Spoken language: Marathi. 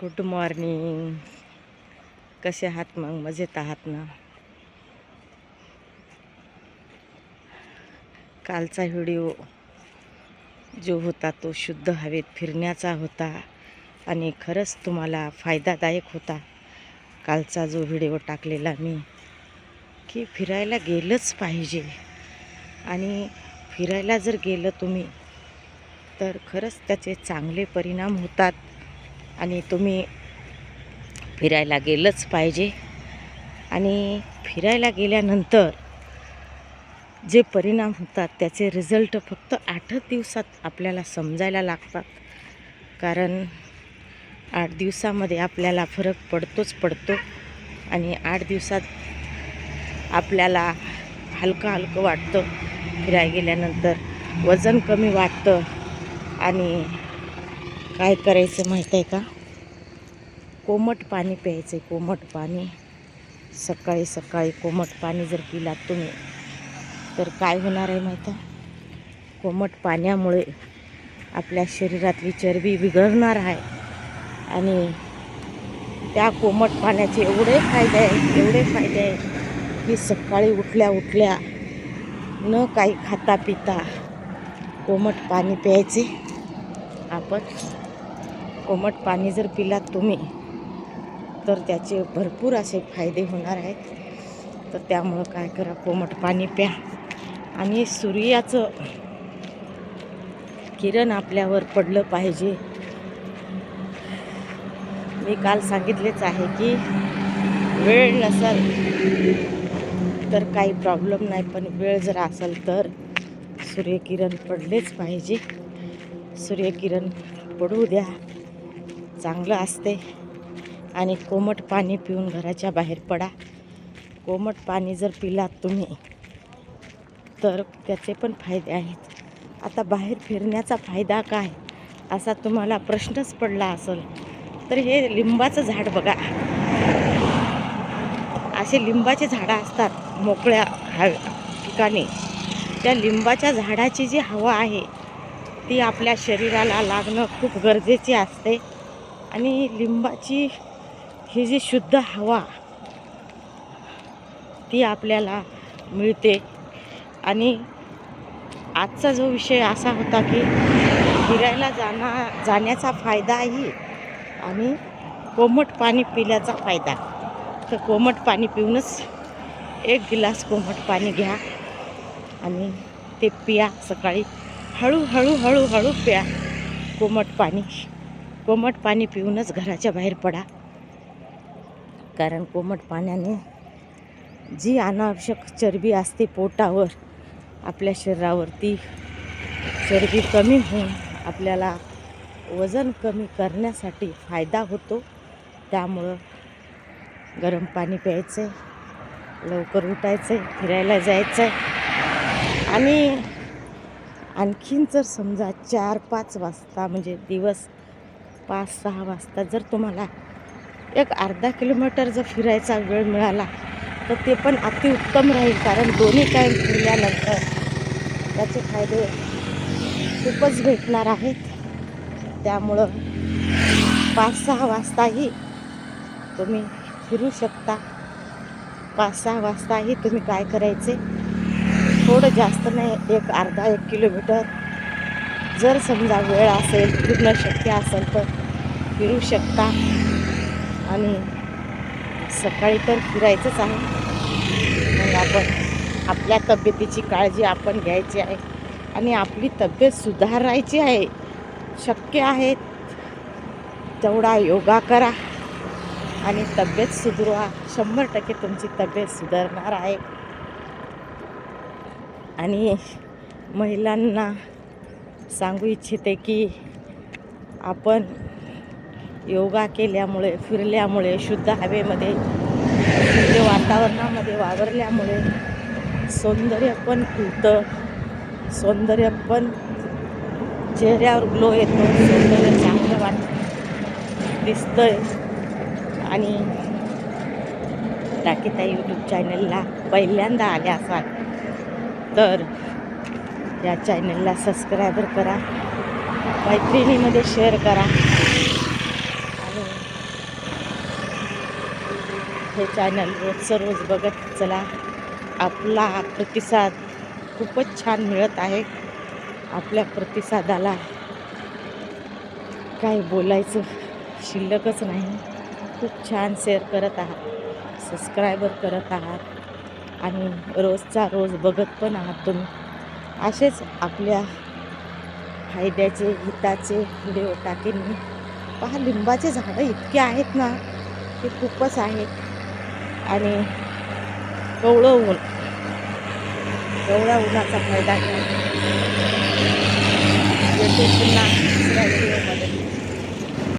Good morning. कसे आहात मग? मजेत आहात ना? कालचा व्हिडिओ जो होता तो शुद्ध हवेत फिरण्याचा होता आणि खरंच तुम्हाला फायदादायक होता. कालचा जो व्हिडिओ टाकलेला मी की फिरायला गेलंच पाहिजे आणि फिरायला जर गेलं तुम्ही तर खरंच त्याचे चांगले परिणाम होतात आणि तुम्ही फिरायला गेलंच पाहिजे. आणि फिरायला गेल्यानंतर जे परिणाम होतात त्याचे रिझल्ट फक्त 8 दिवसात आपल्याला समजायला लागतात. कारण 8 दिवसामध्ये आपल्याला फरक पडतो आणि 8 दिवसात आपल्याला हलकं वाटतं. फिरायला गेल्यानंतर वजन कमी वाटतं. आणि काय करायचं माहीत आहे का? कोमट पाणी प्यायचं. कोमट पाणी सकाळी सकाळी कोमट पाणी जर पिलात तुम्ही तर काय होणार आहे माहीत आहे? कोमट पाण्यामुळे आपल्या शरीरातली चरबी विरघळणार आहे आणि त्या कोमट पाण्याचे एवढे फायदे आहेत की सकाळी उठल्या न काही खाता पिता कोमट पाणी प्यायचे. आपण कोमट पाणी जर पिलात तुम्ही तर त्याचे भरपूर असे फायदे होणार आहेत. तर त्यामुळं काय करा, कोमट पाणी प्या आणि सूर्याचं किरण आपल्यावर पडलं पाहिजे. मी काल सांगितलेच आहे की वेळ नसेल तर काही प्रॉब्लेम नाही, पण वेळ जर असेल तर सूर्यकिरण पडलेच पाहिजे. सूर्यकिरण पडू द्या, चांगलं असते. आणि कोमट पाणी पिऊन घराच्या बाहेर पडा. कोमट पाणी जर पिलात तुम्ही तर त्याचे पण फायदे आहेत. आता बाहेर फिरण्याचा फायदा काय असा तुम्हाला प्रश्नच पडला असेल तर हे लिंबाचं झाड बघा. असे लिंबाचे झाडं असतात मोकळ्या ठिकाणी. त्या लिंबाच्या झाडाची जी हवा आहे ती आपल्या शरीराला लागणं खूप गरजेचे असते. आणि लिंबाची ही जी शुद्ध हवा ती आपल्याला मिळते. आणि आजचा जो विषय असा होता की फिरायला जाण्याचा फायदाही आणि कोमट पाणी पिल्याचा फायदा. तर कोमट पाणी पिऊनच 1 गिलास कोमट पाणी घ्या आणि ते पिया. सकाळी हळू प्या कोमट पाणी पिऊनच घराच्या बाहेर पडा. कारण कोमट पाण्याने जी अनावश्यक चरबी असते पोटावर आपल्या शरीरावर ती चरबी कमी होऊन आपल्याला वजन कमी करण्यासाठी फायदा होतो. त्यामुळं गरम पाणी प्यायचं, लवकर उठायचं, फिरायला जायचं. आणि आणखीन जर समजा 4-5 वाजता म्हणजे दिवस 5-6 वाजता जर तुम्हाला एक अर्धा किलोमीटर जर फिरायचा वेळ मिळाला तर ते पण अतिउत्तम राहील. कारण दोन्ही टाईम फिरल्यानंतर त्याचे फायदे खूपच भेटणार आहेत. त्यामुळं 5-6 वाजताही तुम्ही फिरू शकता. 5-6 वाजताही तुम्ही काय करायचे, थोडं जास्त नाही, अर्धा 1 किलोमीटर जर समजा वेळ असेल, फिरणं शक्य असेल तर फिरू शकता. आणि सकाळी तर फिरायचंच आहे. मग आपण आपल्या तब्येतीची काळजी आपण घ्यायची आहे आणि आपली तब्येत सुधारायची आहे. शक्य आहे तेवढा योगा करा आणि तब्येत सुधारा. 100% तुमची तब्येत सुधारणार आहे. आणि महिलांना सांगू इच्छिते की आपण योगा केल्यामुळे, फिरल्यामुळे, शुद्ध हवेमध्ये, शुद्ध वातावरणामध्ये वावरल्यामुळे सौंदर्य पण खुलतं. सौंदर्य पण चेहऱ्यावर ग्लो येतो. सौंदर्य चांगलं दिसतंय. आणि टाकीताई यूट्यूब चॅनलला पहिल्यांदा आल्या असाल तर या चॅनलला सबस्क्राईबर करा, मैत्रिणीमध्ये शेअर करा आणि हे चॅनल रोजचं रोज बघत चला. आपला प्रतिसाद खूपच छान मिळत आहे. आपल्या प्रतिसादाला काय बोलायचं शिल्लकच नाही. खूप छान शेअर करत आहात, सबस्क्रायबर करत आहात आणि रोजचा रोज बघत पण आहात तुम्ही. असेच आपल्या फायद्याचे हिताचे व्हिडिओ टाकेन मी. पहा, लिंबाचे झाडं इतके आहेत ना, ते खूपच आहेत. आणि कवळं ऊन, कवळ्या उन्हाचा फायदा घ्या. येते पुन्हा दुसऱ्या व्हिडिओमध्ये.